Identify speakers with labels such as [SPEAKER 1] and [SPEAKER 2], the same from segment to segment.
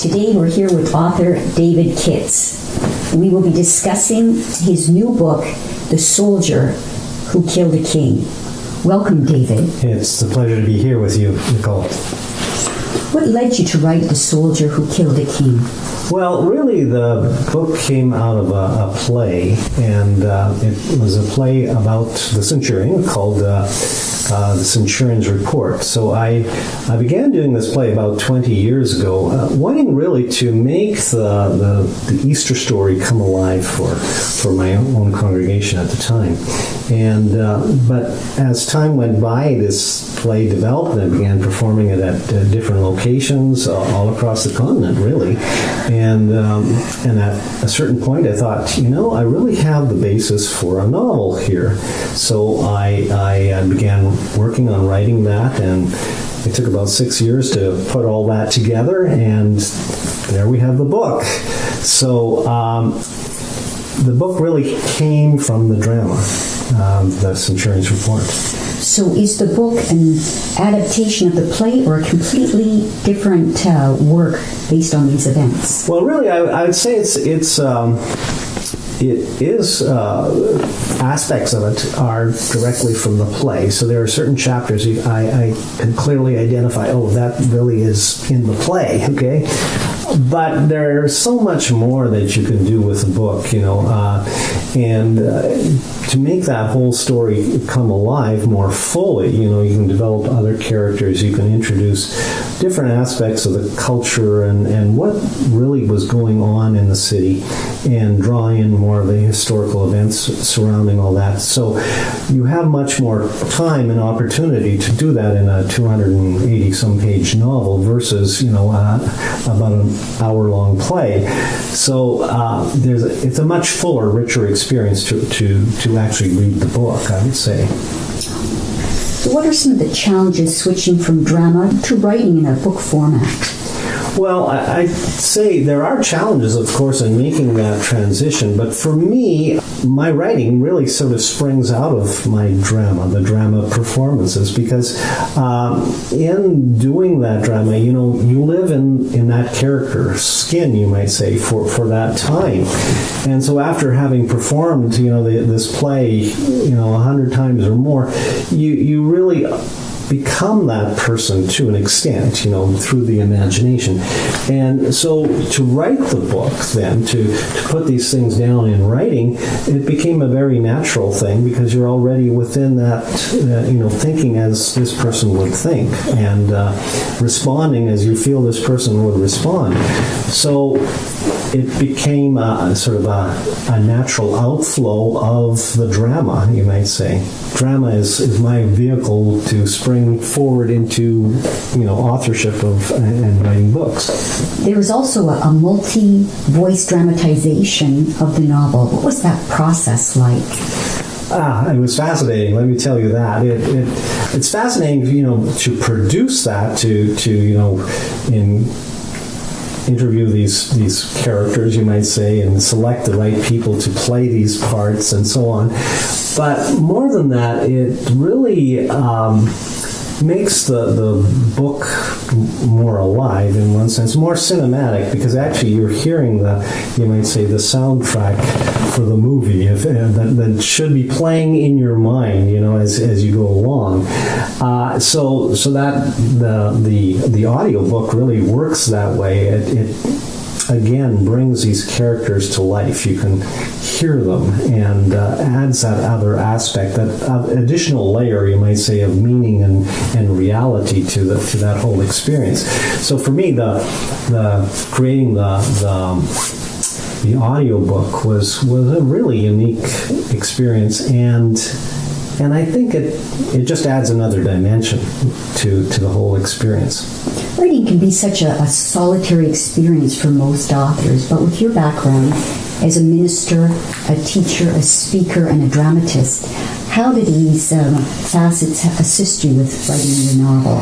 [SPEAKER 1] Today we're here with author David Kitz. We will be discussing his new book, The Soldier Who Killed a King. Welcome, David.
[SPEAKER 2] It's a pleasure to be here with you, Nicole.
[SPEAKER 1] What led you to write The Soldier Who Killed a King?
[SPEAKER 2] Well, really, the book came out of a play, and it was a play about the centurion called The Centurion's Report. So I began doing this play about 20 years ago, wanting really to make the Easter story come alive for my own congregation at the time. And but as time went by, this play developed, and I began performing it at different locations all across the continent, really. And at a certain point, I thought, I really have the basis for a novel here. So I began working on writing that, and it took about 6 years to put all that together, and there we have the book. So the book really came from the drama, The Centurion's Report.
[SPEAKER 1] So is the book an adaptation of the play or a completely different work based on these events?
[SPEAKER 2] Well, really, I would say it is aspects of it are directly from the play. So there are certain chapters I can clearly identify, that really is in the play, okay? But there's so much more that you can do with a book, and to make that whole story come alive more fully, you can develop other characters, you can introduce different aspects of the culture and what really was going on in the city, and draw in more of the historical events surrounding all that. So you have much more time and opportunity to do that in a 280-some page novel versus, about an hour-long play. So it's a much fuller, richer experience to actually read the book, I would say.
[SPEAKER 1] So what are some of the challenges switching from drama to writing in a book format?
[SPEAKER 2] Well, I'd say there are challenges, of course, in making that transition, but for me, my writing really sort of springs out of the drama performances, because in doing that drama, you live in that character's skin, you might say, for that time. And so after having performed, this play, 100 times or more, you really become that person to an extent, through the imagination. And so to write the book then, to put these things down in writing, it became a very natural thing, because you're already within that, thinking as this person would think, and responding as you feel this person would respond. So it became sort of a natural outflow of the drama, you might say. Drama is my vehicle to spring forward into, authorship and writing books.
[SPEAKER 1] There was also a multi-voice dramatization of the novel. What was that process like?
[SPEAKER 2] It was fascinating. Let me tell you that. It's fascinating, to produce that, to interview these characters, you might say, and select the right people to play these parts and so on. But more than that, it really makes the book more alive in one sense, more cinematic, because actually you're hearing you might say, the soundtrack for the movie that should be playing in your mind, as you go along. So that the audiobook really works that way. It again brings these characters to life. You can hear them, and adds that other aspect, that additional layer, you might say, of meaning and reality to that whole experience. So for me, the creating the audiobook was a really unique experience, and I think it just adds another dimension to the whole experience.
[SPEAKER 1] Writing can be such a solitary experience for most authors, but with your background as a minister, a teacher, a speaker, and a dramatist, how did these facets assist you with writing your novel?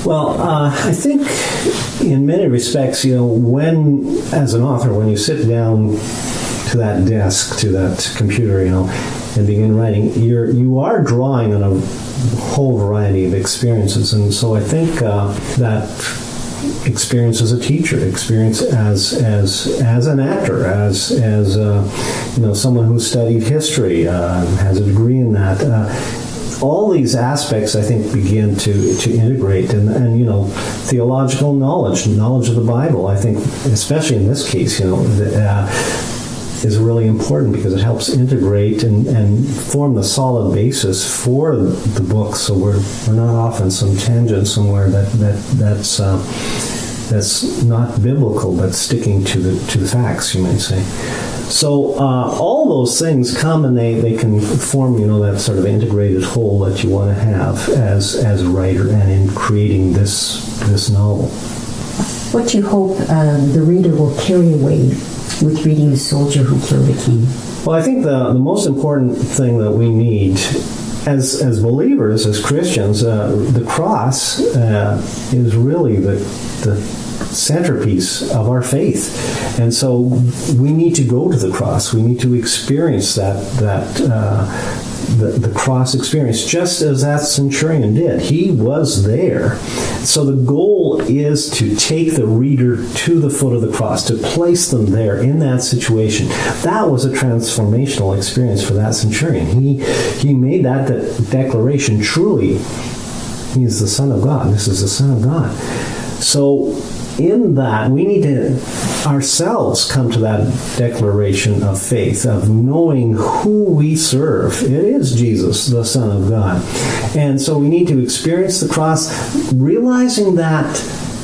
[SPEAKER 2] Well, I think in many respects, when, as an author, when you sit down to that desk, to that computer, and begin writing, you are drawing on a whole variety of experiences. And so I think that experience as a teacher, experience as an actor, as someone who studied history, has a degree in that. All these aspects, I think, begin to integrate, and theological knowledge of the Bible. I think, especially in this case, is really important because it helps integrate and form the solid basis for the book. So we're not off on some tangent somewhere that's not biblical, but sticking to the facts, you might say. So all those things come and they can form, that sort of integrated whole that you want to have as a writer and in creating this novel.
[SPEAKER 1] What do you hope the reader will carry away with reading The Soldier Who Killed the King?
[SPEAKER 2] Well, I think the most important thing that we need as believers, as Christians, the cross is really the centerpiece of our faith. And so we need to go to the cross. We need to experience the cross experience, just as that centurion did. He was there. So the goal is to take the reader to the foot of the cross, to place them there in that situation. That was a transformational experience for that centurion. He made that declaration, truly, he is the Son of God. This is the Son of God. So in that, we need to ourselves come to that declaration of faith, of knowing who we serve. It is Jesus, the Son of God. And so we need to experience the cross, realizing that,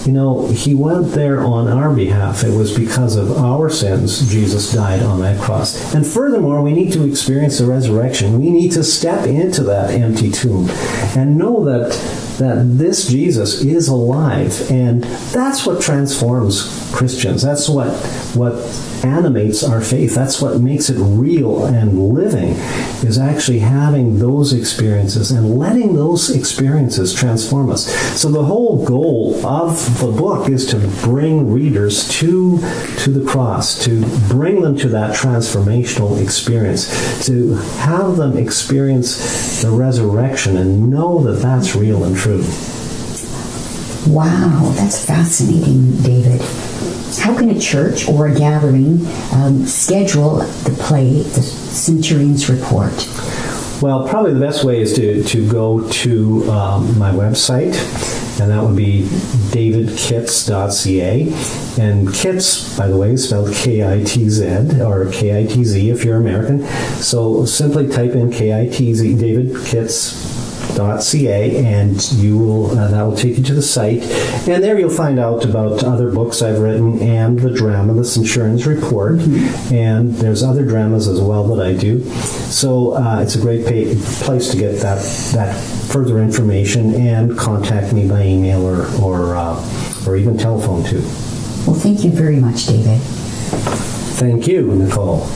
[SPEAKER 2] he went there on our behalf. It was because of our sins Jesus died on that cross. And furthermore, we need to experience the resurrection. We need to step into that empty tomb and know that this Jesus is alive, and that's what transforms Christians. That's what animates our faith. That's what makes it real and living, is actually having those experiences and letting those experiences transform us. So the whole goal of the book is to bring readers to the cross, to bring them to that transformational experience, to have them experience the resurrection and know that that's real and true.
[SPEAKER 1] Wow, that's fascinating, David. How can a church or a gathering schedule the play, The Centurion's Report?
[SPEAKER 2] Well, probably the best way is to go to my website, and that would be davidkitz.ca. And Kitz, by the way, is spelled K-I-T-Z, or K-I-T-Z if you're American. So simply type in K-I-T-Z, davidkitz.ca, and you will that will take you to the site, and there you'll find out about other books I've written and the drama, The Centurion's Report, and there's other dramas as well that I do. So it's a great place to get that further information and contact me by email or even telephone too.
[SPEAKER 1] Well, thank you very much, David.
[SPEAKER 2] Thank you, Nicole.